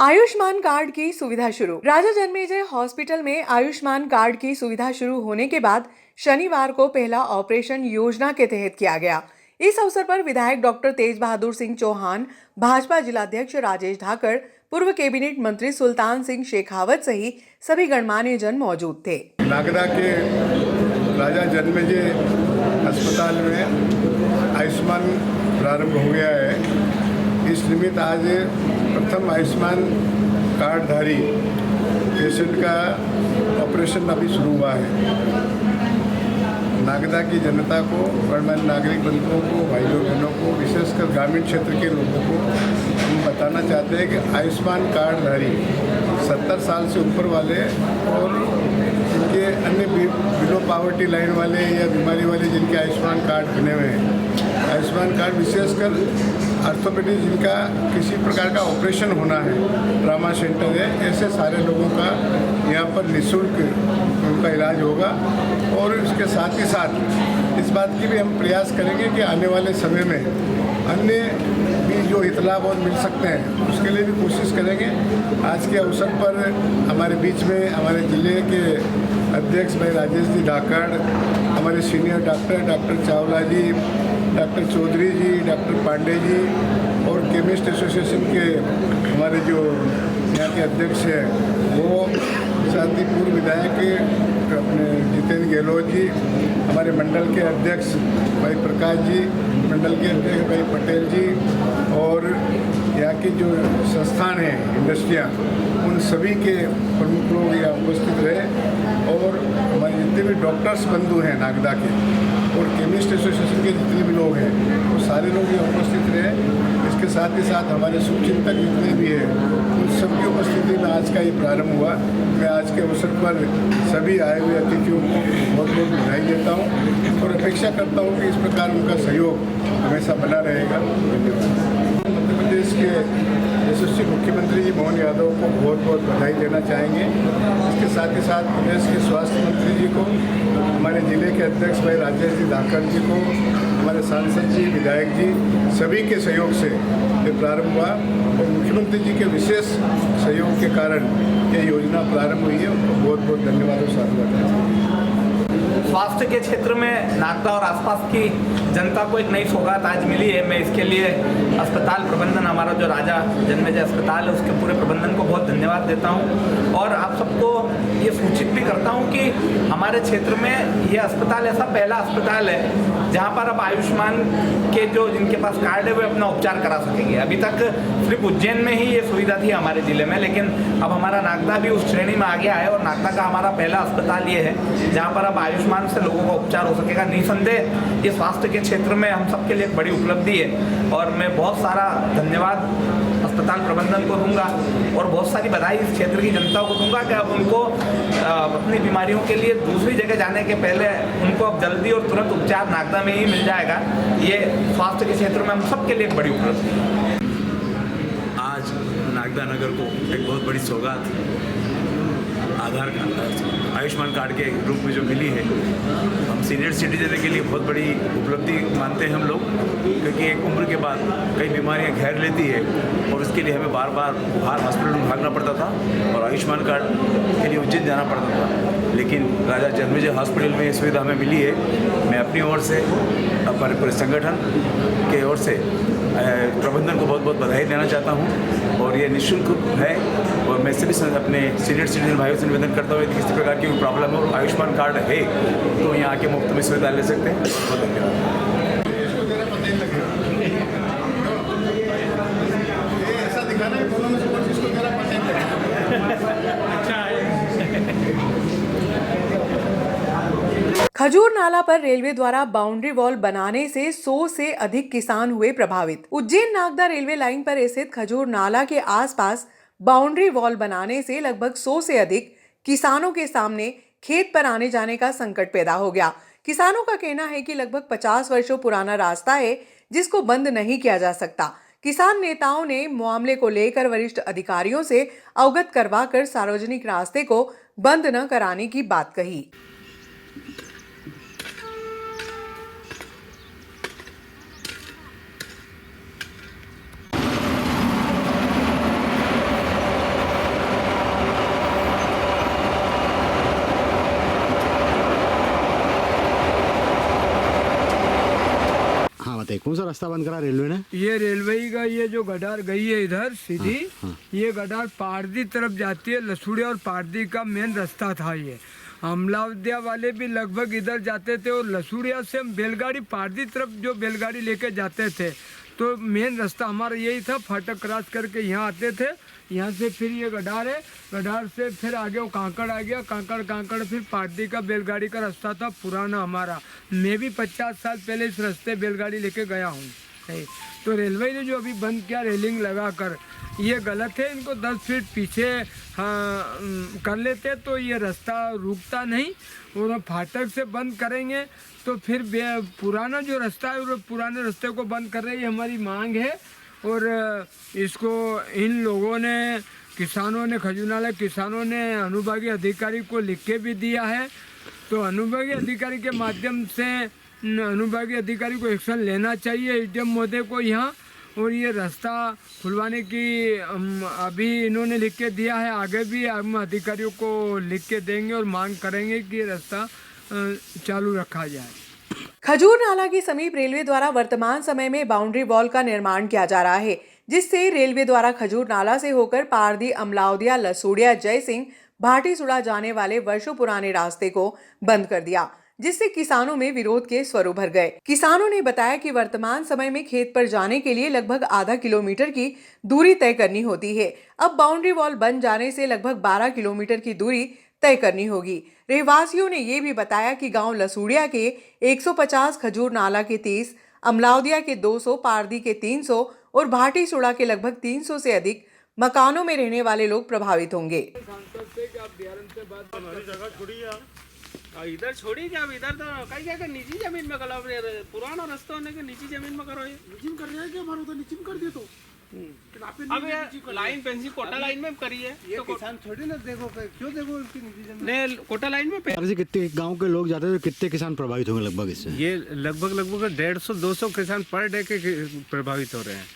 Ayushman card की सुविधा शुरू। राजा जन्मेजय हॉस्पिटल में आयुष्मान कार्ड की सुविधा शुरू होने के बाद शनिवार को पहला ऑपरेशन योजना के तहत किया गया। इस अवसर पर विधायक डॉक्टर तेज बहादुर सिंह चौहान, भाजपा जिलाध्यक्ष राजेश ढाकर, पूर्व कैबिनेट मंत्री सुल्तान सिंह शेखावत सहित सभी गणमान्य जन मौजूद थे। नागदा के राजा जन्मेजय अस्पताल में आयुष्मान प्रारंभ हो गया है। इस निमित्त आज प्रथम आयुष्मान कार्डधारी पेशेंट का ऑपरेशन अभी शुरू हुआ है। नागदा की जनता को, गणमान्य नागरिक बंधुओं को, भाइयों बहनों को, विशेषकर ग्रामीण क्षेत्र के लोगों को हम बताना चाहते हैं कि आयुष्मान कार्डधारी 70 साल से ऊपर वाले और जिनके अन्य बिलो पावर्टी लाइन वाले या बीमारी वाले जिनके आयुष्मान कार्ड बने हुए हैं, आयुष्मान कार्ड विशेषकर ऑर्थोपेडिक जिनका किसी प्रकार का ऑपरेशन होना है, ट्रामा सेंटर है, ऐसे सारे लोगों का यहाँ पर निःशुल्क उनका इलाज होगा। और इसके साथ ही साथ इस बात की भी हम प्रयास करेंगे कि आने वाले समय में अन्य भी जो हितलाभ और मिल सकते हैं उसके लिए भी कोशिश करेंगे। आज के अवसर पर हमारे बीच में हमारे जिले के अध्यक्ष भाई राजेश जी ढाकड़, हमारे सीनियर डॉक्टर चावला जी, डॉक्टर चौधरी जी, डॉक्टर पांडे जी और केमिस्ट एसोसिएशन के हमारे जो यहाँ के अध्यक्ष हैं वो, साथ ही पूर्व विधायक अपने जितेंद्र गहलोत जी, हमारे मंडल के अध्यक्ष भाई प्रकाश जी, मंडल के अध्यक्ष भाई पटेल जी और यहाँ की जो संस्थान हैं, इंडस्ट्रियाँ, उन सभी के प्रमुख लोग यहाँ उपस्थित रहे। और हमारे जितने भी डॉक्टर्स बंधु हैं नागदा के और केमिस्ट एसोसिएशन के जितने भी लोग हैं वो सारे लोग यहाँ उपस्थित रहे। इसके साथ ही साथ हमारे शुभचिंतक जितने भी हैं उन सबकी उपस्थिति में आज का ये प्रारंभ हुआ। मैं आज के अवसर पर सभी आए हुए अतिथियों को बहुत बहुत बधाई देता हूँ और अपेक्षा करता हूँ कि इस प्रकार उनका सहयोग हमेशा बना रहेगा। मध्य प्रदेश के यशस्वी मुख्यमंत्री जी मोहन यादव को बहुत बहुत बधाई देना चाहेंगे। इसके साथ ही साथ प्रदेश के स्वास्थ्य मंत्री जी को, हमारे जिले के अध्यक्ष भाई राजेश जी ढाकर जी को, हमारे सांसद जी, विधायक जी, सभी के सहयोग से ये प्रारंभ हुआ और मुख्यमंत्री जी के विशेष सहयोग के कारण ये योजना प्रारंभ हुई है। उनको बहुत बहुत धन्यवाद और साधुवाद। स्वास्थ्य के क्षेत्र में नागदा और आसपास की जनता को एक नई सौगात आज मिली है। मैं इसके लिए अस्पताल प्रबंधन, हमारा जो राजा जन्मेजय अस्पताल है, उसके पूरे प्रबंधन को बहुत धन्यवाद देता हूं और आप सबको ये सूचित भी करता हूं कि हमारे क्षेत्र में ये अस्पताल ऐसा पहला अस्पताल है जहां पर अब आयुष्मान के जो जिनके पास कार्ड है वे अपना उपचार करा सकेंगे। अभी तक सिर्फ उज्जैन में ही ये सुविधा थी हमारे ज़िले में, लेकिन अब हमारा नागदा भी उस श्रेणी में आ गया है और नागदा का हमारा पहला अस्पताल ये है जहाँ पर अब आयुष्मान से लोगों का उपचार हो सकेगा। निसंदेह ये स्वास्थ्य के क्षेत्र में हम सबके लिए एक बड़ी उपलब्धि है और मैं बहुत सारा धन्यवाद अस्पताल प्रबंधन को दूंगा और बहुत सारी बधाई इस क्षेत्र की जनता को दूंगा कि अब उनको अपनी बीमारियों के लिए दूसरी जगह जाने के पहले उनको अब जल्दी और तुरंत उपचार नागदा में ही मिल जाएगा। ये स्वास्थ्य के क्षेत्र में हम सबके लिए एक बड़ी उपलब्धि है। आज नागदा नगर को एक बहुत बड़ी सौगात आधार आयुष्मान कार्ड के रूप में जो मिली है, हम सीनियर सिटीजन के लिए बहुत बड़ी उपलब्धि मानते हैं हम लोग, क्योंकि एक उम्र के बाद कई बीमारियां घेर लेती है और उसके लिए हमें बार बार बाहर हॉस्पिटल में भागना पड़ता था और आयुष्मान कार्ड के लिए उज्जैन जाना पड़ता था। लेकिन राजा जन्मेजय हॉस्पिटल में ये सुविधा हमें मिली है। मैं अपनी ओर से, अपने पूरे संगठन के ओर से प्रबंधन को बहुत बहुत बधाई देना चाहता हूँ और ये निःशुल्क है और मैं सभी अपने सीनियर सिटीजन भाइयों से निवेदन करता हूँ किसी प्रकार की कोई प्रॉब्लम हो, आयुष्मान कार्ड है तो यहाँ आके मुफ्त में सुविधा ले सकते हैं। बहुत धन्यवाद। खजूर नाला पर रेलवे द्वारा बाउंड्री वॉल बनाने से 100 से अधिक किसान हुए प्रभावित। उज्जैन नागदा रेलवे लाइन पर स्थित खजूर नाला के आसपास बाउंड्री वॉल बनाने से लगभग 100 से अधिक किसानों के सामने खेत पर आने जाने का संकट पैदा हो गया। किसानों का कहना है कि लगभग 50 वर्षों पुराना रास्ता है जिसको बंद नहीं किया जा सकता। किसान नेताओं ने मामले को लेकर वरिष्ठ अधिकारियों से अवगत करवाकर सार्वजनिक रास्ते को बंद न कराने की बात कही। हाँ बताइए, कौन सा रास्ता बंद करा रेलवे ने? ये रेलवे का ये जो गडार गई है इधर सीधी, ये गडार पारदी तरफ जाती है। लसूड़िया और पारदी का मेन रास्ता था ये। अमलावदिया वाले भी लगभग इधर जाते थे और लसूड़िया से हम बैलगाड़ी पारदी तरफ जो बैलगाड़ी लेके जाते थे, तो मेन रास्ता हमारा यही था। फाटक क्रॉस करके यहाँ आते थे, यहाँ से फिर ये गडार है, गडार से फिर आगे वो कांकड़ आ गया, कांकड़ फिर पारदी का बैलगाड़ी का रास्ता था पुराना हमारा। मैं भी 50 साल पहले इस रास्ते बैलगाड़ी लेके गया हूँ। तो रेलवे ने जो अभी बंद किया रेलिंग लगा कर, ये गलत है। इनको 10 फीट पीछे कर लेते तो ये रास्ता रुकता नहीं, और फाटक से बंद करेंगे तो फिर पुराना जो रास्ता है वो पुराने रास्ते को बंद कर रही हमारी मांग है। और इसको इन लोगों ने, किसानों ने, खजूरनाला किसानों ने अनुभागीय अधिकारी को लिख के भी दिया है। तो अनुभागीय अधिकारी के माध्यम से अनुभागीय अधिकारी को एक्शन लेना चाहिए एडीएम महोदय को यहाँ। और ये रास्ता खुलवाने की अभी इन्होंने लिख के दिया है, आगे भी हम अधिकारियों को लिख के देंगे और मांग करेंगे कि ये रास्ता चालू रखा जाए। खजूर नाला के समीप रेलवे द्वारा वर्तमान समय में बाउंड्री वॉल का निर्माण किया जा रहा है, जिससे रेलवे द्वारा खजूर नाला से होकर पारदी, अमलावदिया, लसूड़िया, जय सिंह, भाटीसुड़ा जाने वाले वर्षों पुराने रास्ते को बंद कर दिया, जिससे किसानों में विरोध के स्वर उभर गए। किसानों ने बताया कि वर्तमान समय में खेत पर जाने के लिए लगभग आधा किलोमीटर की दूरी तय करनी होती है। अब बाउंड्री वॉल बन जाने से लगभग 12 किलोमीटर की दूरी तय करनी होगी। रहवासियों ने ये भी बताया कि गांव लसूड़िया के 150, खजूर नाला के 30, अमलावदिया के 200, पारदी के 300 और भाटीसुड़ा के लगभग 300 से अधिक मकानों में रहने वाले लोग प्रभावित होंगे। इधर छोड़ी क्या? अब इधर तो कहीं क्या निजी जमीन में करो, पुराना रास्ता होने के निजी जमीन में करो। ये निजी कर रहे हैं क्या? हमारा तो निजी कर दिया। तो अब ये लाइन पेंसिल कोटा लाइन में करी है, ये तो किसान थोड़ी ना देखो, क्यों देखो उसकी निजी जमीन ने कोटा लाइन में कितने गांव के लोग जाते हैं, कितने किसान प्रभावित होंगे लगभग इससे? ये लगभग 150-200 किसान पर डे के प्रभावित हो रहे हैं,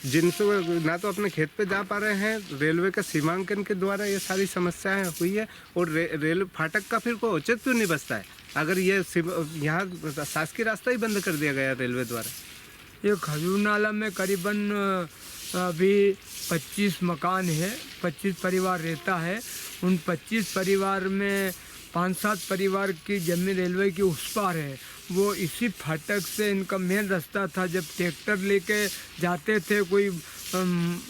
जिनसे ना तो अपने खेत पे जा पा रहे हैं। रेलवे का सीमांकन के द्वारा ये सारी समस्याएं हुई है। और रेल फाटक का फिर कोई औचित्य क्यों नहीं बचता है, अगर ये यहाँ शासकीय रास्ता ही बंद कर दिया गया रेलवे द्वारा। ये खजूर नाला में करीबन अभी 25 मकान है, 25 परिवार रहता है। उन 25 परिवार में 5-7 परिवार की जमीन रेलवे की उस पार है। वो इसी फाटक से इनका मेन रास्ता था। जब ट्रैक्टर लेके जाते थे, कोई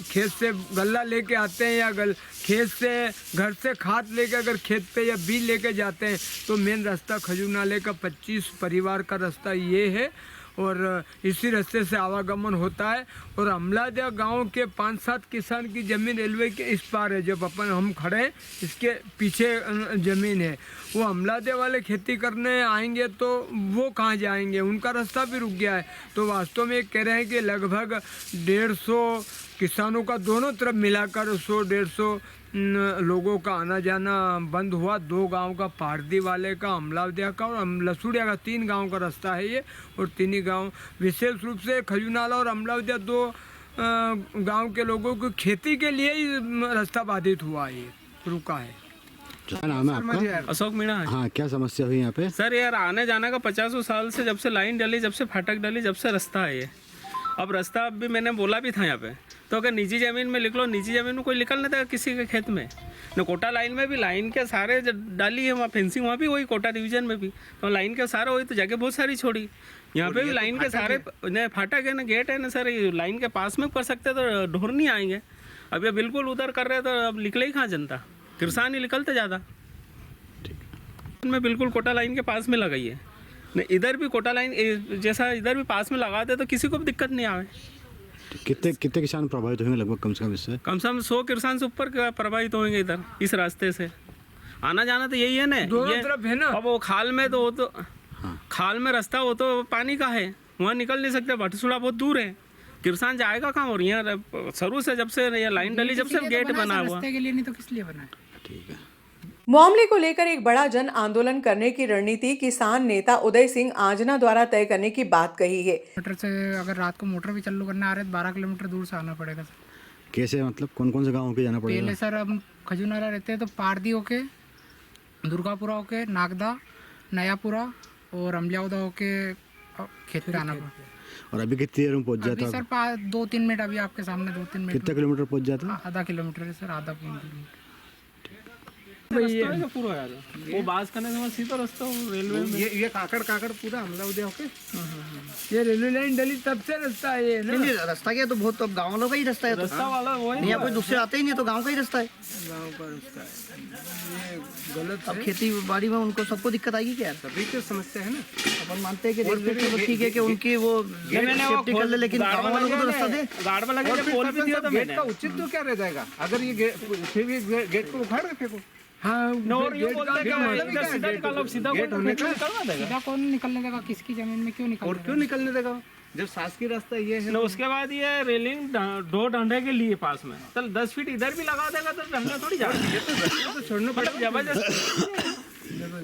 खेत से गल्ला लेके आते हैं या खेत से घर से खाद लेके अगर खेत पे या बीज लेके जाते हैं, तो मेन रास्ता खजूर नाले का 25 परिवार का रास्ता ये है। और इसी रास्ते से आवागमन होता है। और अमलादिया गांव के 5-7 किसान की ज़मीन रेलवे के इस पार है। जब अपन हम खड़े हैं, इसके पीछे ज़मीन है। वो अमलादिया वाले खेती करने आएंगे तो वो कहाँ जाएंगे, उनका रास्ता भी रुक गया है। तो वास्तव में कह रहे हैं कि लगभग 150 किसानों का दोनों तरफ मिलाकर 100-150 लोगों का आना जाना बंद हुआ। 2 गांव का, पारदी वाले का, अमलावदिया का और लसूड़िया का, 3 गांव का रास्ता है ये। और 3 ही गांव, विशेष रूप से खजूर नाला और अमलावदिया 2 गांव के लोगों को खेती के लिए ही रास्ता बाधित हुआ, ये रुका है। क्या नाम है आपका? अशोक मीणा है। हाँ, क्या समस्या हुई यहाँ पे? सर यार आने जाने का 50 साल से, जब से लाइन डली, जब से फाटक डली, जब से रास्ता है ये। अब रास्ता भी मैंने बोला भी था यहाँ पे, तो अगर निजी ज़मीन में लिख लो, निजी ज़मीन में कोई निकल नहीं था किसी के खेत में। न कोटा लाइन में भी लाइन के सारे डाली है, वहाँ फेंसिंग, वहाँ भी वही कोटा डिवीजन में भी तो लाइन के सारे वही, तो जगह बहुत सारी छोड़ी। यहाँ पे भी लाइन के सारे न फाटक है, ना गेट है, ना सर लाइन के पास में कर सकते तो ढोर नहीं आएंगे। अब ये बिल्कुल उधर कर रहे तो अब निकले ही कहाँ जनता, किसान ही निकलते ज़्यादा। में बिल्कुल कोटा लाइन के पास में लगाई है, नहीं इधर भी कोटा लाइन जैसा इधर भी पास में लगाते तो किसी को भी दिक्कत नहीं आवे। कितने किसान प्रभावित होंगे लगभग कम से कम इससे? कम से कम 100 किसान से ऊपर प्रभावित होंगे इधर इस रास्ते से। आना जाना तो यही है ना, दोनों तरफ है ना। अब वो खाल में तो वो तो खाल में रास्ता हो तो पानी का है, वहाँ निकल नहीं सकते। भाटीसुड़ा बहुत दूर है, किसान जाएगा कहाँ? और यहाँ शुरू से जब से ये लाइन डली, जब से गेट बना हुआ, के लिए नहीं तो किस लिए बना है? ठीक है। मामले को लेकर एक बड़ा जन आंदोलन करने की रणनीति किसान नेता उदय सिंह आंजना द्वारा तय करने की बात कही है। मोटर से अगर रात को मोटर भी चालू करना आ रहा है तो 12 किलोमीटर दूर से आना पड़ेगा सर। कैसे मतलब कौन कौन से गाँव के जाना पड़ेगा? पहले सर हम खजूनारा रहते हैं तो पारदी होके, दुर्गापुरा होके, नागदा, नयापुरा और अमलियाउदा होके खेत पे आना पड़ा। और अभी कितनी देर में पहुँच अभी जाता? सर 2-3 मिनट, अभी आपके सामने 2-3 मिनट कितने किलोमीटर पहुँच जाता? आधा किलोमीटर है सर, आधा किलोमीटर। रास्ता है पूरा यार, वो बास करने से सीधा रास्ता रेलवे में। ये काकड़ पूरा हमला उदय होके ये रेलवे लाइन डली तब से रास्ता है ये ना। नहीं रास्ता क्या है, तो बहुत तो गाँव वालों का ही रास्ता है, तो रास्ता वाला वो नहीं यहाँ कोई दूसरे आते ही नहीं, तो गाँव का ही रास्ता है। गाँव का रास्ता है, ये गलत अब खेती बाड़ी में उनको सबको दिक्कत आएगी क्या? सभी की समस्या है ना। अपन मानते हैं कि रेलवे तो ठीक है कि उनकी वो सेफ्टी कर ले, लेकिन गाँव वालों को तो रास्ता दे। गार्ड में लगे जब पोल भी दिया था गेट मैंने। का उचित तो क्या रह जाएगा अगर ये फिर भी गेट को उखाड़ के फेंको। हाँ और ये गेट बोलते का हैं कि क्या इधर सीधा निकालो, सीधा गेट होने का निकलवा देगा। सीधा कौन निकलने देगा? किसकी जमीन में क्यों और निकलने क्यों निकलने देगा जब शासकीय रास्ता ये है? ना उसके बाद ये रेलिंग दो डंडे के लिए पास में, चल 10 फीट इधर भी लगा देगा तो डंडा थोड़ी जाएगा। तो छोड़ना मतलब जबरदस्त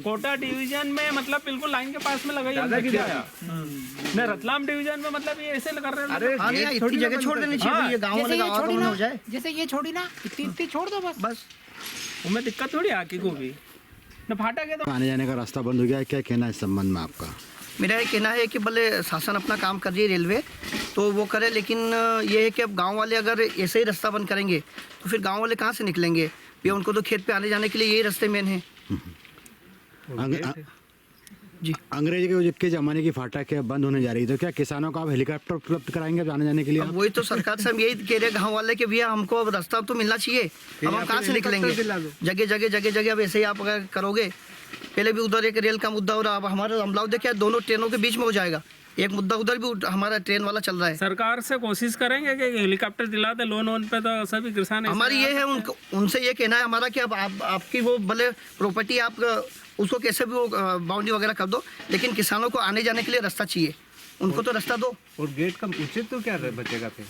कोटा डिवीजन में मतलब बिल्कुल लाइन के पास में लगाई नहीं, रतलाम डिवीजन में मतलब ये ऐसे कर रहे हैं। अरे हाँ नहीं, इतनी जगह छोड़ देनी चाहिए, ये गाँव वाले गाँव में हो जाए। जैसे ये छोड़ी ना, इतनी छोड़ दो बस। बस उनमें दिक्कत थोड़ी आकी को भी न फाटक है तो। आने जाने का रास्ता बंद हो गया है, क्या कहना है इस संबंध में आपका? मेरा ये कहना है कि भले शासन अपना काम कर रही है रेलवे, तो वो करे, लेकिन ये है कि अब गांव वाले अगर ऐसे ही रास्ता बंद करेंगे तो फिर गांव वाले कहाँ से निकलेंगे? भैया उनको तो खेत पे आने जाने के लिए यही रास्ते मेन हैं। जी, अंग्रेज के ज़माने की फाटक है बंद होने जा रही है, तो क्या किसानों को आप हेलीकॉप्टर उपलब्ध कराएंगे अब आने जाने के लिए? अब वही तो सरकार से हम यही कह रहे हैं गाँव वाले कि भैया हमको अब रास्ता तो मिलना चाहिए। अब हम कहाँ से निकलेंगे? जगह अब ऐसे ही आप अगर करोगे, पहले भी उधर एक रेल का मुद्दा हो रहा, अब हमारा अमलाव देखिए दोनों ट्रेनों के बीच में हो जाएगा। एक मुद्दा उधर भी हमारा ट्रेन वाला चल रहा है। सरकार से कोशिश करेंगे कि हेलीकॉप्टर दिला दे, लोन पे तो सभी किसान हमारी ये है उनसे ये कहना है हमारा कि अब आपकी वो भले प्रॉपर्टी आप उसको कैसे भी वो बाउंड्री वगैरह कर दो, लेकिन किसानों को आने जाने के लिए रास्ता चाहिए, उनको तो रास्ता दो। और गेट का उचित तो क्या बचेगा फिर?